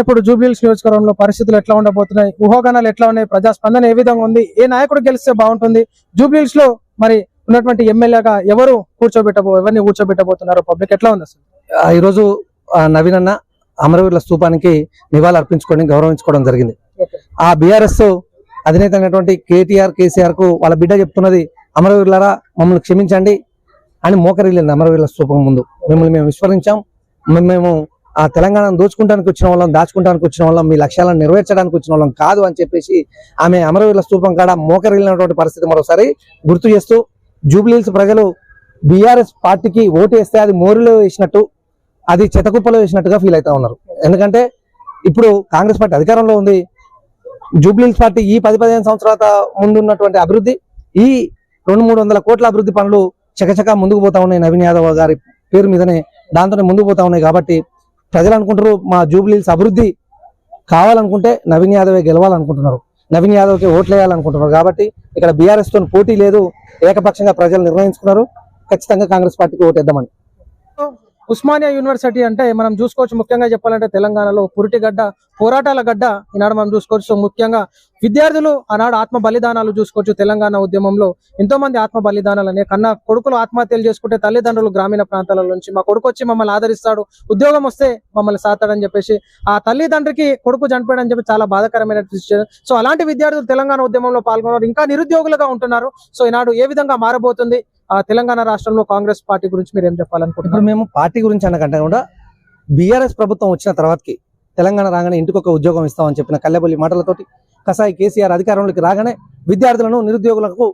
ఇప్పుడు జూబ్లీహిల్స్ నియోజకవర్గంలో పరిస్థితులు ఎట్లా ఉండబోతున్నాయి, ఊహాగానాలు ఎట్లా ఉన్నాయి, ప్రజాస్పందన ఏ విధంగా ఉంది, ఏ నాయకుడు గెలిస్తే బాగుంటుంది, జూబ్లీహిల్స్ లో మరి ఉన్నటువంటి ఎమ్మెల్యేగా ఎవరిని కూర్చోబెట్టబోతున్నారు, పబ్లిక్ ఎట్లా ఉంది అసలు? ఈ రోజు నవీన్ అన్న అమరవీరుల స్తూపానికి నివాళులు అర్పించుకొని గౌరవించుకోవడం జరిగింది. ఆ బీఆర్ఎస్ అధినేత అయినటువంటి కేసీఆర్ కు వాళ్ళ బిడ్డ చెప్తున్నది, అమరవీరులారా మమ్మల్ని క్షమించండి అని మోకరిల్లింది. అమరవీరుల స్తూపం ముందు మిమ్మల్ని మేము విస్మరించాం, మేము ఆ తెలంగాణను దోచుకుంటానికి వచ్చిన వాళ్ళం, దాచుకుంటానికి వచ్చిన వాళ్ళం, మీ లక్ష్యాలను నెరవేర్చడానికి వచ్చిన వాళ్ళం కాదు అని చెప్పేసి ఆమె అమరవీరుల స్తూపం కాడ మోకరిల్లినటువంటి పరిస్థితి మరోసారి గుర్తు చేస్తూ, జూబ్లీహిల్స్ ప్రజలు బీఆర్ఎస్ పార్టీకి ఓటు వేస్తే అది మోరిలో వేసినట్టు, అది చెతకుప్పలో వేసినట్టుగా ఫీల్ అవుతా ఉన్నారు. ఎందుకంటే ఇప్పుడు కాంగ్రెస్ పార్టీ అధికారంలో ఉంది. జూబ్లీహిల్స్ పార్టీ ఈ 10-15 సంవత్సరాల ముందు ఉన్నటువంటి అభివృద్ధి, ఈ 200-300 కోట్ల అభివృద్ధి పనులు చకచకా ముందుకు పోతా ఉన్నాయి. నవీన్ యాదవ్ గారి పేరు మీదనే దాంతోనే ముందుకు పోతా ఉన్నాయి. కాబట్టి ప్రజలు అనుకుంటారు మా జూబ్లీహిల్స్ అభివృద్ధి కావాలనుకుంటే నవీన్ యాదవే గెలవాలనుకుంటున్నారు, నవీన్ యాదవ్కి ఓట్లు వేయాలనుకుంటున్నారు. కాబట్టి ఇక్కడ బీఆర్ఎస్ తో పోటీ లేదు, ఏకపక్షంగా ప్రజలు నిర్ణయించుకున్నారు. ఖచ్చితంగా కాంగ్రెస్ పార్టీకి ఓటేద్దామని. ఉస్మానియా యూనివర్సిటీ అంటే మనం చూసుకోవచ్చు, ముఖ్యంగా చెప్పాలంటే తెలంగాణలో పురిటిగడ్డ, పోరాటాల గడ్డ ఈనాడు మనం చూసుకోవచ్చు. సో ముఖ్యంగా విద్యార్థులు ఆనాడు ఆత్మ బలిదానాలు చూసుకోవచ్చు. తెలంగాణ ఉద్యమంలో ఎంతో మంది ఆత్మ బలిదానాలనే కన్నా కొడుకులు ఆత్మహత్యలు చేసుకుంటే తల్లిదండ్రులు గ్రామీణ ప్రాంతాల నుంచి మా కొడుకు వచ్చి మమ్మల్ని ఆదరిస్తాడు, ఉద్యోగం వస్తే మమ్మల్ని సాతాడని చెప్పేసి ఆ తల్లిదండ్రికి కొడుకు చనిపోయాడని చెప్పి చాలా బాధాకరమైన విషయం. సో అలాంటి విద్యార్థులు తెలంగాణ ఉద్యమంలో పాల్గొన్నారు, ఇంకా నిరుద్యోగులుగా ఉంటున్నారు. సో ఈనాడు ఏ విధంగా మారబోతుంది తెలంగాణ రాష్ట్రంలో కాంగ్రెస్ పార్టీ గురించి మీరు ఏం చెప్పాలనుకుంటున్నారు? మేము పార్టీ గురించి అనకంటే కూడా బీఆర్ఎస్ ప్రభుత్వం వచ్చిన తర్వాతకి తెలంగాణ రాగానే ఇంటికొక ఉద్యోగం ఇస్తామని చెప్పిన కల్లెబొల్లి మాటలతోటి కసాయి కేసీఆర్ అధికారంలోకి రాగానే విద్యార్థులను, నిరుద్యోగులకు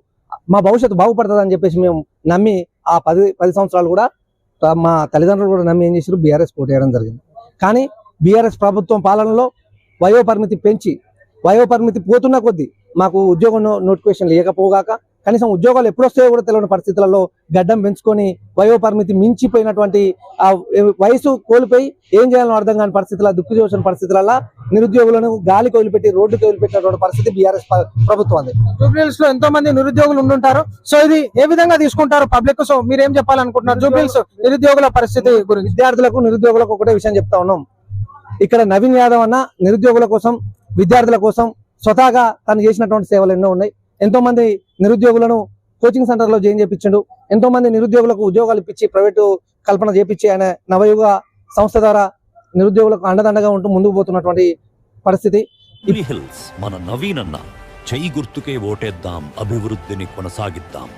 మా భవిష్యత్తు బాగుపడుతుందని చెప్పేసి మేము నమ్మి ఆ 10 సంవత్సరాలు కూడా మా తల్లిదండ్రులు కూడా నమ్మి ఏం చేశారు, బీఆర్ఎస్ పోటేయడం జరిగింది. కానీ బీఆర్ఎస్ ప్రభుత్వం పాలనలో వయోపరిమితి పెంచి, వయోపరిమితి పోతున్న కొద్దీ మాకు ఉద్యోగం నోటిఫికేషన్ లేకపోగాక, కనీసం ఉద్యోగాలు ఎప్పుడు వస్తాయో కూడా తెలియని పరిస్థితులలో గడ్డం పెంచుకొని వయోపరిమితి మించిపోయినటువంటి ఆ వయసు కోల్పోయి ఏం చేయాలని అర్థం కాని పరిస్థితుల, దుక్కు చూసిన పరిస్థితులలో నిరుద్యోగులను గాలికి వదిలిపెట్టి రోడ్డుకి వదిలిపెట్టినటువంటి పరిస్థితి బీఆర్ఎస్ ప్రభుత్వం ఉంది. జూబ్లీహిల్స్ లో ఎంతో మంది నిరుద్యోగులు ఉండుంటారు. సో ఇది ఏ విధంగా తీసుకుంటారు పబ్లిక్? సో మీరు ఏం చెప్పాలనుకుంటున్నారు జూబ్లీహిల్స్ నిరుద్యోగుల పరిస్థితి గురించి? విద్యార్థులకు, నిరుద్యోగులకు ఒకటే విషయం చెప్తా ఉన్నాం. ఇక్కడ నవీన్ యాదవ్ అన్న నిరుద్యోగుల కోసం, విద్యార్థుల కోసం స్వతహాగా తను చేసినటువంటి సేవలు ఎన్నో ఉన్నాయి. ఎంతో మంది నిరుద్యోగులను కోచింగ్ సెంటర్ లో జాయిన్ చేయించండు, ఎంతో మంది నిరుద్యోగులకు ఉద్యోగాలు ఇప్పించి ప్రైవేటు కల్పన చేపించి ఆయన నవయుగ సంస్థ ద్వారా నిరుద్యోగులకు అండదండగా ఉంటూ ముందుకు పోతున్నటువంటి పరిస్థితి. మన నవీన్ అన్న చెయ్యి గుర్తుకే ఓటేద్దాం, అభివృద్ధిని కొనసాగిద్దాం.